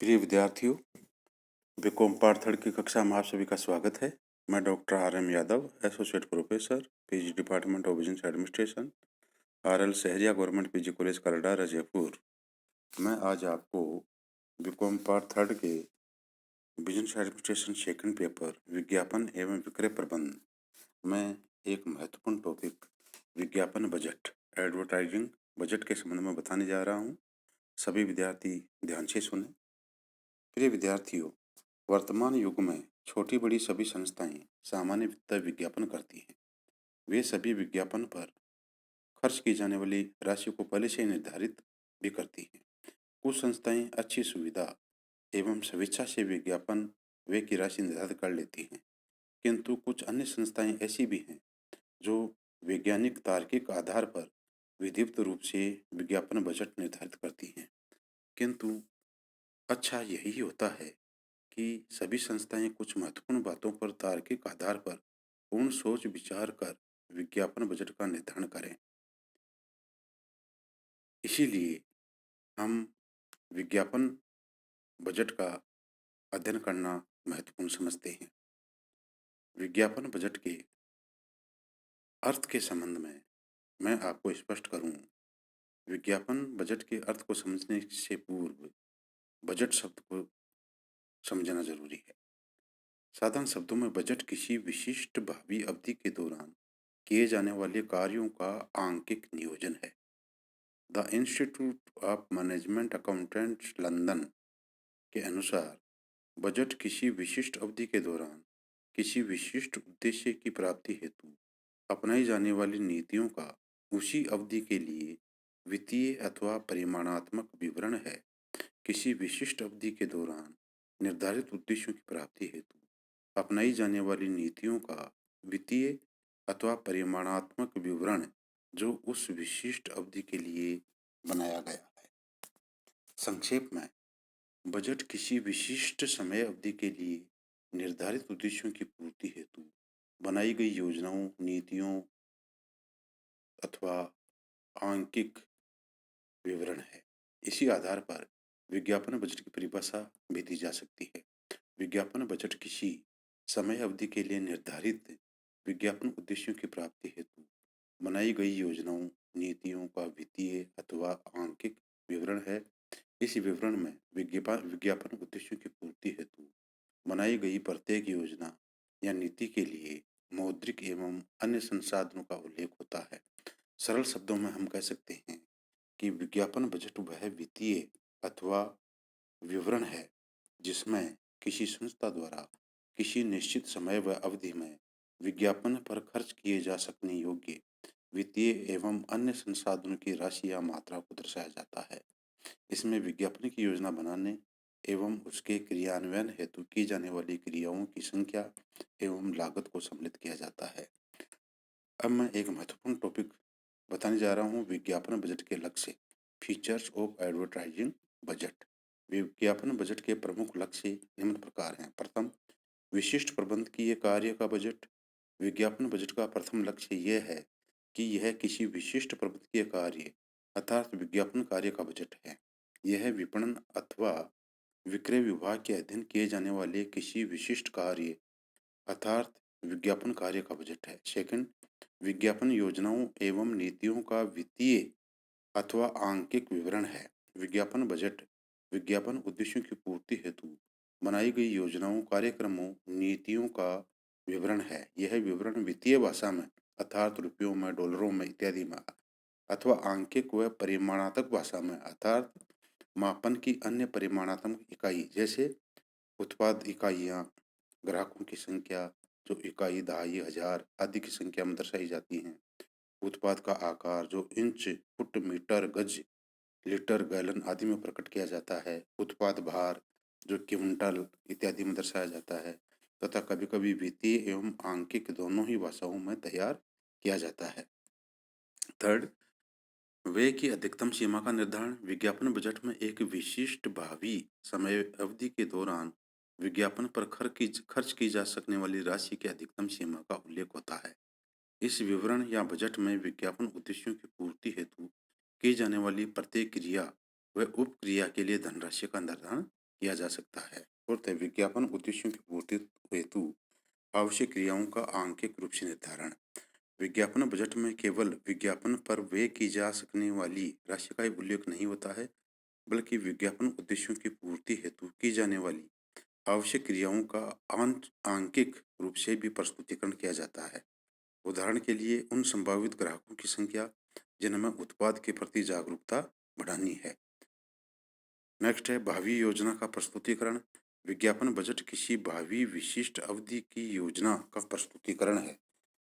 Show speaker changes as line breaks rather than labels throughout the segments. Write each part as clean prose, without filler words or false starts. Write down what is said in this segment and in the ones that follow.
प्रिय विद्यार्थियों, BCom part third की कक्षा में आप सभी का स्वागत है। मैं doctor RM Yadav, associate professor, PG department of business administration, RL Sahariya government PG college Kardar Jaipur. मैं आज आपको बीकॉम पार्ट थर्ड के बिजनेस एडमिनिस्ट्रेशन सेकंड पेपर विज्ञापन एवं विक्रय प्रबंध में एक महत्वपूर्ण टॉपिक विज्ञापन बजट, एडवर्टाइजिंग बजट के संबंध में बताने जा रहा हूँ। सभी विद्यार्थी ध्यान से सुने। प्रिय विद्यार्थियों, वर्तमान युग में छोटी बड़ी सभी संस्थाएं सामान्य वित्तीय विज्ञापन करती हैं। वे सभी विज्ञापन पर खर्च की जाने वाली राशि को पहले से ही निर्धारित भी करती हैं। कुछ संस्थाएं अच्छी सुविधा एवं स्वेच्छा से विज्ञापन व्यय की राशि निर्धारित कर लेती हैं, किंतु कुछ अन्य संस्थाएं ऐसी भी हैं जो वैज्ञानिक तार्किक आधार पर विधिवत रूप से विज्ञापन बजट निर्धारित करती हैं। किंतु अच्छा यही होता है कि सभी संस्थाएं कुछ महत्वपूर्ण बातों पर तार्किक आधार पर पूर्ण सोच विचार कर विज्ञापन बजट का निर्धारण करें। इसीलिए हम विज्ञापन बजट का अध्ययन करना महत्वपूर्ण समझते हैं। विज्ञापन बजट के अर्थ के संबंध में मैं आपको स्पष्ट करूं। विज्ञापन बजट के अर्थ को समझने से पूर्व बजट शब्द को समझना जरूरी है। साधारण शब्दों में बजट किसी विशिष्ट भावी अवधि के दौरान किए जाने वाले कार्यों का आंकिक नियोजन है। The institute of management accountants London के अनुसार बजट किसी विशिष्ट अवधि के दौरान किसी विशिष्ट उद्देश्य की प्राप्ति हेतु अपनाई जाने वाली नीतियों का उसी अवधि के लिए वित्तीय अथवा परिमाणात्मक विवरण है। किसी विशिष्ट अवधि के दौरान निर्धारित उद्देश्यों की प्राप्ति हेतु अपनाई जाने वाली नीतियों का वित्तीय अथवा परिमाणात्मक विवरण जो उस विशिष्ट अवधि के लिए बनाया गया है। संक्षेप में, बजट किसी विशिष्ट समय अवधि के लिए निर्धारित उद्देश्यों की पूर्ति हेतु बनाई गई योजनाओं, नीतियों अथवा आंकिक विवरण है। इसी आधार पर विज्ञापन बजट की परिभाषा भी दी जा सकती है। विज्ञापन बजट किसी समय अवधि के लिए निर्धारित विज्ञापन उद्देश्यों की प्राप्ति हेतु बनाई गई योजनाओं, नीतियों का वित्तीय अथवा आंकिक विवरण है। इस विवरण में विज्ञापन उद्देश्यों की पूर्ति हेतु बनाई गई प्रत्येक योजना या नीति के लिए मौद्रिक एवं अन्य संसाधनों का उल्लेख होता है। सरल शब्दों में हम कह सकते हैं कि विज्ञापन बजट वह वित्तीय अथवा विवरण है जिसमें किसी संस्था द्वारा किसी निश्चित समय व अवधि में विज्ञापन पर खर्च किए जा सकने योग्य वित्तीय एवं अन्य संसाधनों की राशि या मात्रा को दर्शाया जाता है। इसमें विज्ञापन की योजना बनाने एवं उसके क्रियान्वयन हेतु की जाने वाली क्रियाओं की संख्या एवं लागत को सम्मिलित किया जाता है। अब मैं एक महत्वपूर्ण टॉपिक बताने जा रहा हूँ, विज्ञापन बजट के लक्ष्य, फीचर्स ऑफ एडवर्टाइजिंग बजट। विज्ञापन बजट के प्रमुख लक्ष्य निम्न प्रकार हैं। प्रथम, विशिष्ट प्रबंधकीय कार्य का बजट। विज्ञापन बजट का प्रथम लक्ष्य यह है कि यह किसी विशिष्ट प्रबंधकीय कार्य अर्थात विज्ञापन कार्य का बजट है। यह विपणन अथवा विक्रय विभाग के अधीन किए जाने वाले किसी विशिष्ट कार्य अर्थात विज्ञापन कार्य का बजट है। सेकंड, विज्ञापन योजनाओं एवं नीतियों का वित्तीय अथवा आंकिक विवरण है। विज्ञापन बजट विज्ञापन उद्देश्यों की पूर्ति हेतु बनाई गई योजनाओं, कार्यक्रमों, नीतियों का विवरण है। यह विवरण वित्तीय भाषा में अर्थात रुपयों में, डॉलरों में इत्यादि में अथवा आंकिक व परिमाणात्मक भाषा में अर्थात मापन की अन्य परिमाणात्मक इकाई जैसे उत्पाद इकाइयाँ, ग्राहकों की संख्या जो इकाई, दहाई, हजार आदि की संख्या में दर्शाई जाती हैं। उत्पाद का आकार जो इंच, फुट, मीटर, गज, लीटर, गैलन आदि में प्रकट किया जाता है। उत्पाद भार जो क्विंटल इत्यादि में दर्शाया जाता है तथा कभी कभी वित्तीय एवं आंकिक दोनों ही भाषाओं में तैयार किया जाता है। थर्ड, व्यय की अधिकतम सीमा का निर्धारण। विज्ञापन बजट में एक विशिष्ट भावी समय अवधि के दौरान विज्ञापन पर खर्च की जा सकने वाली राशि की अधिकतम सीमा का उल्लेख होता है। इस विवरण या बजट में विज्ञापन उद्देश्यों की पूर्ति हेतु की जाने वाली प्रत्येक क्रिया व उपक्रिया के लिए धनराशि का निर्धारण किया जा सकता है। फोर्थ है विज्ञापन उद्देश्यों की पूर्ति हेतु आवश्यक क्रियाओं का आंकिक रूप से निर्धारण। विज्ञापन बजट में केवल विज्ञापन पर व्यय की जा सकने वाली राशि का ही उल्लेख नहीं होता है, बल्कि विज्ञापन उद्देश्यों की पूर्ति हेतु की जाने वाली आवश्यक क्रियाओं का आंकिक रूप से भी प्रस्तुतिकरण किया जाता है। उदाहरण के लिए उन संभावित ग्राहकों की संख्या जिनमें उत्पाद के प्रति जागरूकता बढ़ानी है। नेक्स्ट है भावी योजना का प्रस्तुतिकरण। विज्ञापन बजट किसी भावी विशिष्ट अवधि की योजना का प्रस्तुतिकरण है,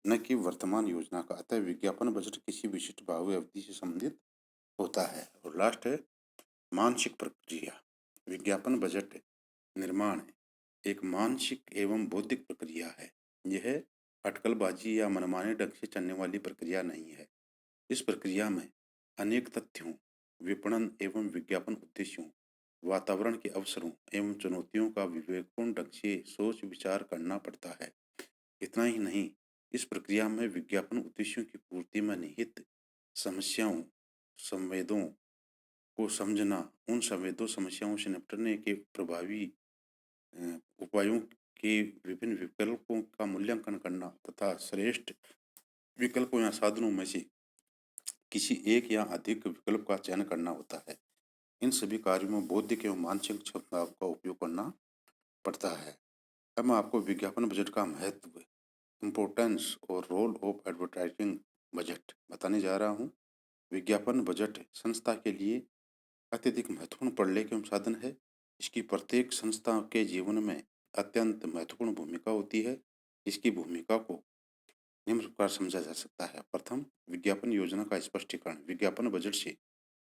न कि वर्तमान योजना का। अतः विज्ञापन बजट किसी विशिष्ट भावी अवधि से संबंधित होता है। और लास्ट है मानसिक प्रक्रिया। विज्ञापन बजट निर्माण एक मानसिक एवं बौद्धिक प्रक्रिया है। यह अटकलबाजी या मनमाने ढंग से चलने वाली प्रक्रिया नहीं है। इस प्रक्रिया में अनेक तथ्यों, विपणन एवं विज्ञापन उद्देश्यों, वातावरण के अवसरों एवं चुनौतियों का विवेकपूर्ण ढंग से सोच विचार करना पड़ता है। इतना ही नहीं, इस प्रक्रिया में विज्ञापन उद्देश्यों की पूर्ति में निहित समस्याओं, संवेदों को समझना, उन संवेदों समस्याओं से निपटने के प्रभावी उपायों के विभिन्न विकल्पों का मूल्यांकन करना तथा श्रेष्ठ विकल्पों या साधनों में से किसी एक या अधिक विकल्प का चयन करना होता है। इन सभी कार्यों में बौद्धिक एवं मानसिक क्षमता का उपयोग करना पड़ता है। अब मैं आपको विज्ञापन बजट का महत्व, इम्पोर्टेंस और रोल ऑफ एडवर्टाइजिंग बजट बताने जा रहा हूँ। विज्ञापन बजट संस्था के लिए अत्यधिक महत्वपूर्ण प्रलेख एवं साधन है। इसकी प्रत्येक संस्था के जीवन में अत्यंत महत्वपूर्ण भूमिका होती है। इसकी भूमिका को निम्न प्रकार समझा जा सकता है। प्रथम, विज्ञापन योजना का स्पष्टीकरण। विज्ञापन बजट से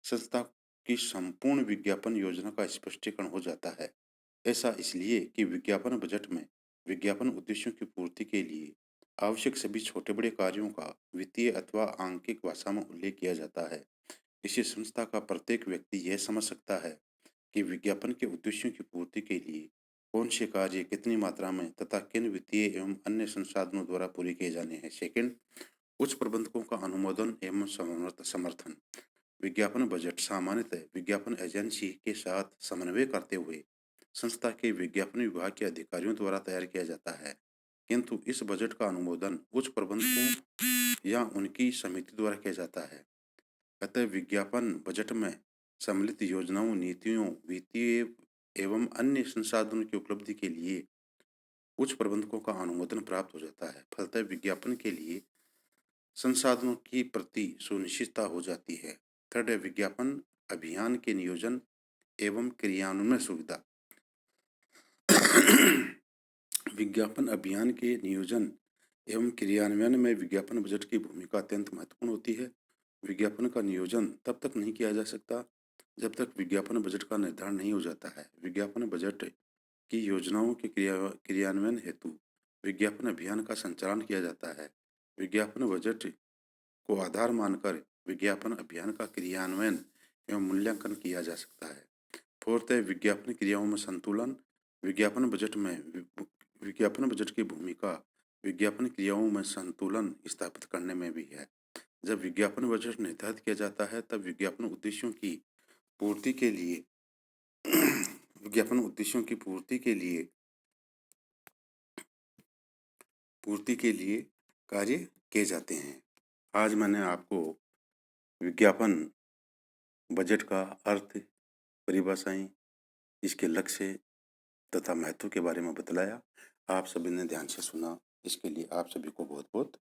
संस्था की संपूर्ण विज्ञापन योजना का स्पष्टीकरण हो जाता है। ऐसा इसलिए कि विज्ञापन बजट में विज्ञापन उद्देश्यों की पूर्ति के लिए आवश्यक सभी छोटे बड़े कार्यों का वित्तीय अथवा आंकिक भाषा में उल्लेख किया जाता है। इसी संस्था का प्रत्येक व्यक्ति यह समझ सकता है कि विज्ञापन के उद्देश्यों की पूर्ति के लिए कौन से कार्य कितनी मात्रा में तथा किन वित्तीय एवं अन्य संसाधनों द्वारा पूरे किए जाने हैं। सेकंड, उच्च प्रबंधकों का अनुमोदन एवं समर्थन। विज्ञापन बजट सामान्यतः विज्ञापन एजेंसी के साथ समन्वय करते हुए संस्था के विज्ञापन विभाग के अधिकारियों द्वारा तैयार किया जाता है, किंतु इस बजट का अनुमोदन उच्च प्रबंधकों या उनकी समिति द्वारा किया जाता है। अतः विज्ञापन बजट में सम्मिलित योजनाओं, नीतियों, वित्तीय एवं अन्य संसाधनों की उपलब्धि के लिए उच्च प्रबंधकों का अनुमोदन प्राप्त हो जाता है। फलतः विज्ञापन के लिए संसाधनों की प्रति सुनिश्चितता हो जाती है। थर्ड है विज्ञापन अभियान के नियोजन एवं क्रियान्वयन सुविधा। विज्ञापन अभियान के नियोजन एवं क्रियान्वयन में विज्ञापन बजट की भूमिका अत्यंत महत्वपूर्ण होती है। विज्ञापन का नियोजन तब तक नहीं किया जा सकता जब तक विज्ञापन बजट का निर्धारण नहीं हो जाता है। विज्ञापन बजट की योजनाओं के क्रियान्वयन हेतु विज्ञापन अभियान का संचालन किया जाता है। विज्ञापन बजट को आधार मानकर विज्ञापन अभियान का क्रियान्वयन एवं मूल्यांकन किया जा सकता है। फोर्थ है विज्ञापन क्रियाओं में संतुलन। विज्ञापन बजट की भूमिका विज्ञापन क्रियाओं में संतुलन स्थापित करने में भी है। जब विज्ञापन बजट निर्धारित किया जाता है तब विज्ञापन उद्देश्यों की पूर्ति के लिए कार्य किए जाते हैं। आज मैंने आपको विज्ञापन बजट का अर्थ, परिभाषाएं, इसके लक्ष्य तथा महत्व के बारे में बतलाया। आप सभी ने ध्यान से सुना, इसके लिए आप सभी को बहुत बहुत